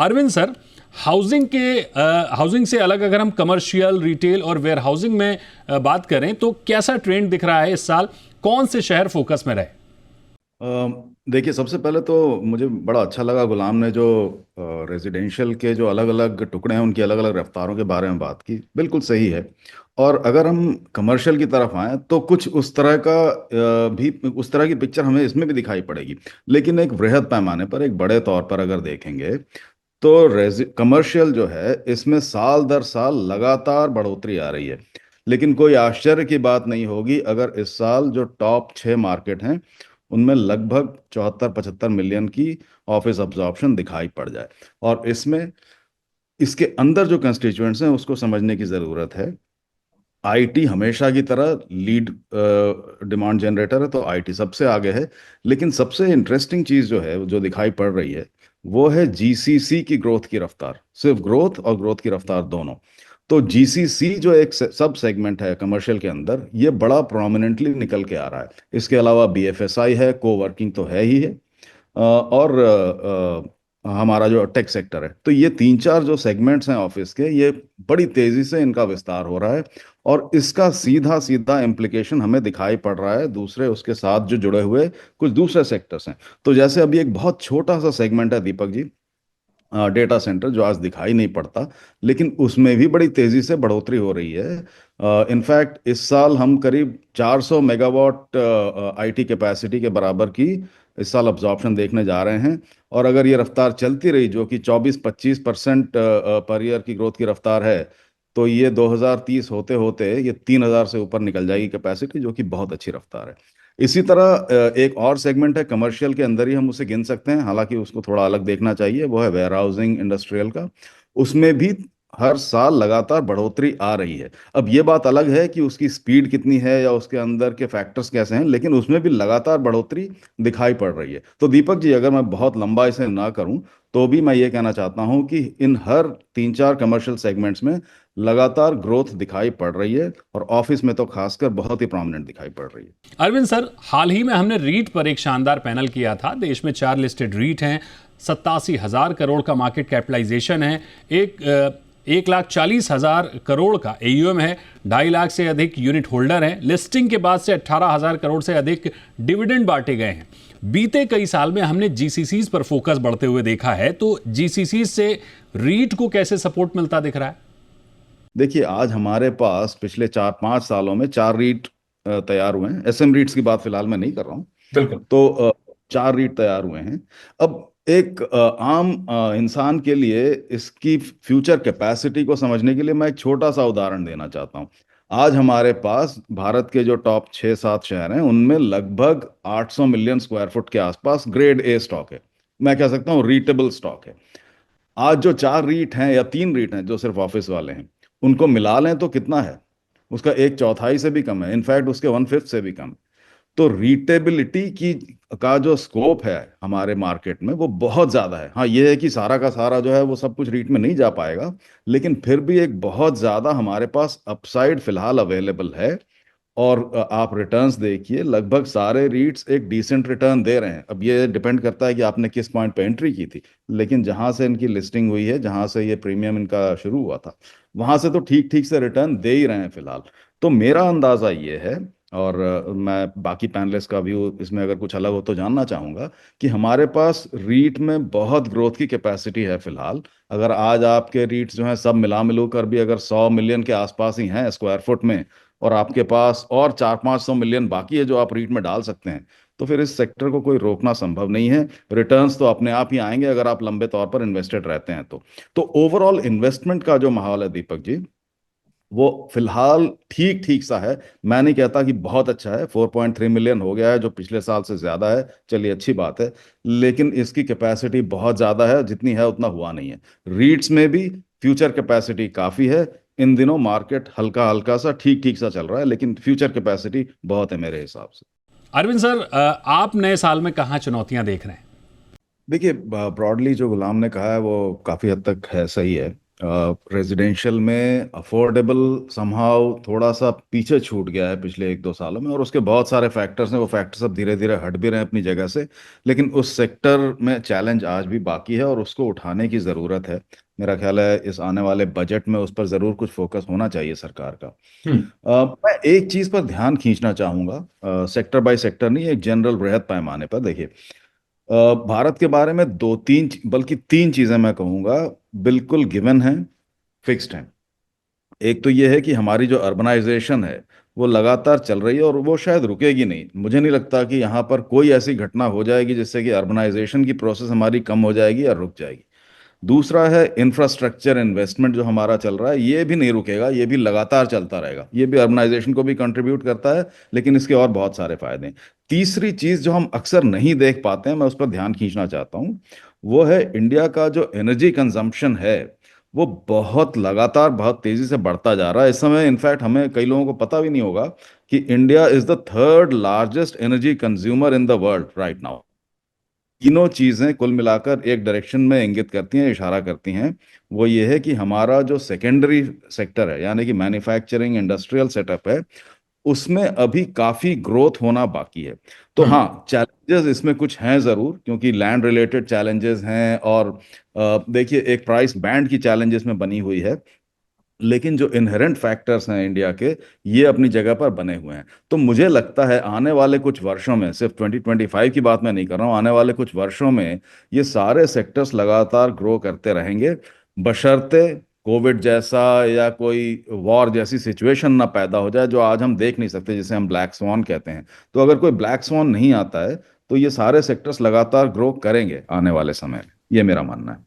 Arvind sir, housing से अलग अगर हम कमर्शियल, रिटेल और वेयर हाउसिंग में बात करें तो कैसा ट्रेंड दिख रहा है इस साल? कौन से शहर फोकस में रहे? देखिए, सबसे पहले तो मुझे बड़ा अच्छा लगा गुलाम ने जो रेजिडेंशियल के जो अलग अलग टुकड़े हैं उनकी अलग अलग रफ्तारों के बारे में बात की। बिल्कुल सही है। और अगर हम कमर्शियल की तरफ आए तो कुछ उस तरह का भी उस तरह की पिक्चर हमें इसमें भी दिखाई पड़ेगी, लेकिन एक वृहद पैमाने पर, एक बड़े तौर पर अगर देखेंगे तो कमर्शियल जो है इसमें साल दर साल लगातार बढ़ोतरी आ रही है। लेकिन कोई आश्चर्य की बात नहीं होगी अगर इस साल जो टॉप 6 मार्केट हैं उनमें लगभग 74-75 मिलियन की ऑफिस अब्जॉर्प्शन दिखाई पड़ जाए। और इसमें इसके अंदर जो कंस्टिट्यूएंट्स हैं उसको समझने की ज़रूरत है। आईटी हमेशा की तरह लीड डिमांड जनरेटर है, तो आईटी सबसे आगे है। लेकिन सबसे इंटरेस्टिंग चीज़ जो है, जो दिखाई पड़ रही है, वो है जीसीसी की ग्रोथ की रफ्तार। सिर्फ ग्रोथ और ग्रोथ की रफ्तार दोनों। तो जीसीसी जो एक सब सेगमेंट है कमर्शियल के अंदर, ये बड़ा प्रोमिनेंटली निकल के आ रहा है। इसके अलावा बीएफएसआई है, कोवर्किंग तो है ही है, और हमारा जो टेक सेक्टर है। तो ये तीन चार जो सेगमेंट्स हैं ऑफिस के, ये बड़ी तेजी से इनका विस्तार हो रहा है। और इसका सीधा सीधा इम्प्लीकेशन हमें दिखाई पड़ रहा है दूसरे उसके साथ जो जुड़े हुए कुछ दूसरे सेक्टर्स हैं। तो जैसे अभी एक बहुत छोटा सा सेगमेंट है दीपक जी, डेटा सेंटर, जो आज दिखाई नहीं पड़ता, लेकिन उसमें भी बड़ी तेजी से बढ़ोतरी हो रही है। इनफैक्ट इस साल हम करीब 400 मेगावाट आईटी कैपेसिटी के बराबर की इस साल अब्जॉर्प्शन देखने जा रहे हैं। और अगर ये रफ्तार चलती रही, जो कि 24-25% पर ईयर की ग्रोथ की रफ्तार है, तो ये 2030 होते होते ये 3000 से ऊपर निकल जाएगी कैपेसिटी, जो कि बहुत अच्छी रफ्तार है। इसी तरह एक और सेगमेंट है कमर्शियल के अंदर ही हम उसे गिन सकते हैं, हालांकि उसको थोड़ा अलग देखना चाहिए, वो है वेयर हाउसिंग इंडस्ट्रियल का। उसमें भी हर साल लगातार बढ़ोतरी आ रही है। अब ये बात अलग है कि उसकी स्पीड कितनी है या उसके अंदर के फैक्टर्स कैसे हैं, लेकिन उसमें भी लगातार बढ़ोतरी दिखाई पड़ रही है। तो दीपक जी, अगर मैं बहुत लंबा इसे ना करूं तो भी मैं ये कहना चाहता हूं कि इन हर तीन चार कमर्शियल सेगमेंट्स में लगातार ग्रोथ दिखाई पड़ रही है, और ऑफिस में तो खासकर बहुत ही प्रोमिनेंट दिखाई पड़ रही है। अरविंद सर, हाल ही में हमने रीट पर एक शानदार पैनल किया था। देश में 4 लिस्टेड रीट हैं, 87,000 करोड़ का मार्केट कैपिटलाइजेशन है, 1,40,000 करोड़ का एयूएम है, 2.5 लाख से अधिक यूनिट होल्डर हैं। लिस्टिंग के बाद से 18,000 करोड़ से अधिक डिविडेंड बांटे गए हैं। बीते कई साल में हमने जीसीसीज पर फोकस बढ़ते हुए देखा है, तो जीसीसीज से रीट को कैसे सपोर्ट मिलता दिख रहा है? देखिए, आज हमारे पास पिछले 4-5 सालों में 4 रीट तैयार हुए हैं। एसएम रीट्स की बात फिलहाल मैं नहीं कर रहा हूँ। बिल्कुल। तो 4 रीट तैयार हुए हैं। अब एक आम इंसान के लिए इसकी फ्यूचर कैपेसिटी को समझने के लिए मैं एक छोटा सा उदाहरण देना चाहता हूँ। आज हमारे पास भारत के जो टॉप 6-7 शहर हैं उनमें लगभग 800 मिलियन स्क्वायर फुट के आसपास ग्रेड ए स्टॉक है। मैं कह सकता हूँ रीटेबल स्टॉक है। आज जो 4 रीट हैं या 3 रीट हैं जो सिर्फ ऑफिस वाले हैं, उनको मिला लें तो कितना है? उसका एक चौथाई से भी कम है, इनफैक्ट उसके 1/5 से भी कम। तो रीटेबिलिटी की का जो स्कोप है हमारे मार्केट में वो बहुत ज्यादा है। हाँ, ये है कि सारा का सारा जो है वो सब कुछ रीट में नहीं जा पाएगा, लेकिन फिर भी एक बहुत ज्यादा हमारे पास अपसाइड फिलहाल अवेलेबल है। और आप रिटर्न्स देखिए, लगभग सारे रीट्स एक डिसेंट रिटर्न दे रहे हैं। अब ये डिपेंड करता है कि आपने किस पॉइंट पे एंट्री की थी, लेकिन जहां से इनकी लिस्टिंग हुई है, जहां से ये प्रीमियम इनका शुरू हुआ था, वहां से तो ठीक ठीक से रिटर्न दे ही रहे हैं फिलहाल। तो मेरा अंदाजा ये है, और मैं बाकी पैनलिस्ट का भी इसमें अगर कुछ अलग हो तो जानना चाहूंगा, कि हमारे पास रीट में बहुत ग्रोथ की कैपेसिटी है फिलहाल। अगर आज आपके रीट्स जो हैं सब मिला मिलू कर भी अगर 100 मिलियन के आसपास ही हैं स्क्वायर फुट में, और आपके पास और 400-500 मिलियन बाकी है जो आप रीट में डाल सकते हैं, तो फिर इस सेक्टर को कोई रोकना संभव नहीं है। रिटर्न्स तो अपने आप ही आएंगे अगर आप लंबे तौर पर इन्वेस्टेड रहते हैं तो ओवरऑल इन्वेस्टमेंट का जो माहौल है दीपक जी, वो फिलहाल ठीक ठीक सा है। मैं नहीं कहता कि बहुत अच्छा है। 4.3 मिलियन हो गया है, जो पिछले साल से ज्यादा है, चलिए अच्छी बात है। लेकिन इसकी कैपेसिटी बहुत ज्यादा है, जितनी है उतना हुआ नहीं है। रीट्स में भी फ्यूचर कैपेसिटी काफी है। इन दिनों मार्केट हल्का हल्का सा ठीक ठीक सा चल रहा है, लेकिन फ्यूचर कैपेसिटी बहुत है मेरे हिसाब से। अरविंद सर, आप नए साल में कहाँ चुनौतियां देख रहे हैं? देखिए, ब्रॉडली जो गुलाम ने कहा है वो काफ़ी हद तक है, सही है। रेजिडेंशियल में अफोर्डेबल समहाउ थोड़ा सा पीछे छूट गया है पिछले 1-2 सालों में, और उसके बहुत सारे फैक्टर्स हैं। वो फैक्टर्स अब धीरे धीरे हट भी रहे हैं अपनी जगह से, लेकिन उस सेक्टर में चैलेंज आज भी बाकी है और उसको उठाने की ज़रूरत है। मेरा ख्याल है इस आने वाले बजट में उस पर ज़रूर कुछ फोकस होना चाहिए सरकार का। हम्म। मैं एक चीज़ पर ध्यान खींचना चाहूँगा, सेक्टर बाय सेक्टर नहीं, एक जनरल बृहद पैमाने पर देखिए। भारत के बारे में दो तीन बल्कि तीन चीज़ें मैं कहूँगा बिल्कुल गिवन है, फिक्स्ड है। एक तो ये है कि हमारी जो अर्बनाइजेशन है वो लगातार चल रही है और वो शायद रुकेगी नहीं। मुझे नहीं लगता कि यहाँ पर कोई ऐसी घटना हो जाएगी जिससे कि अर्बनाइजेशन की प्रोसेस हमारी कम हो जाएगी या रुक जाएगी। दूसरा है इंफ्रास्ट्रक्चर इन्वेस्टमेंट जो हमारा चल रहा है, ये भी नहीं रुकेगा, ये भी लगातार चलता रहेगा। ये भी अर्बनाइजेशन को भी कंट्रीब्यूट करता है, लेकिन इसके और बहुत सारे फायदे हैं। तीसरी चीज जो हम अक्सर नहीं देख पाते हैं, मैं उस पर ध्यान खींचना चाहता हूँ, वो है इंडिया का जो एनर्जी कंजम्पशन है वो बहुत लगातार बहुत तेजी से बढ़ता जा रहा है। इस समय इनफैक्ट हमें कई लोगों को पता भी नहीं होगा कि India is the third largest energy consumer in the world right now. तीनों चीजें कुल मिलाकर एक डायरेक्शन में इंगित करती हैं, इशारा करती हैं। वो ये है कि हमारा जो सेकेंडरी सेक्टर है, यानी कि मैन्युफैक्चरिंग इंडस्ट्रियल सेटअप है, उसमें अभी काफी ग्रोथ होना बाकी है। तो हम्म। हाँ, चैलेंजेस इसमें कुछ हैं जरूर, क्योंकि लैंड रिलेटेड चैलेंजेस हैं, और देखिए एक प्राइस बैंड की चैलेंजेस में बनी हुई है। लेकिन जो इनहेरेंट फैक्टर्स हैं इंडिया के, ये अपनी जगह पर बने हुए हैं। तो मुझे लगता है आने वाले कुछ वर्षों में, सिर्फ 2025 की बात मैं नहीं कर रहा हूँ, आने वाले कुछ वर्षों में ये सारे सेक्टर्स लगातार ग्रो करते रहेंगे, बशर्ते कोविड जैसा या कोई वॉर जैसी सिचुएशन ना पैदा हो जाए, जो आज हम देख नहीं सकते, जिसे हम ब्लैक स्वान कहते हैं। तो अगर कोई ब्लैक स्वान नहीं आता है तो ये सारे सेक्टर्स लगातार ग्रो करेंगे आने वाले समय में, ये मेरा मानना है।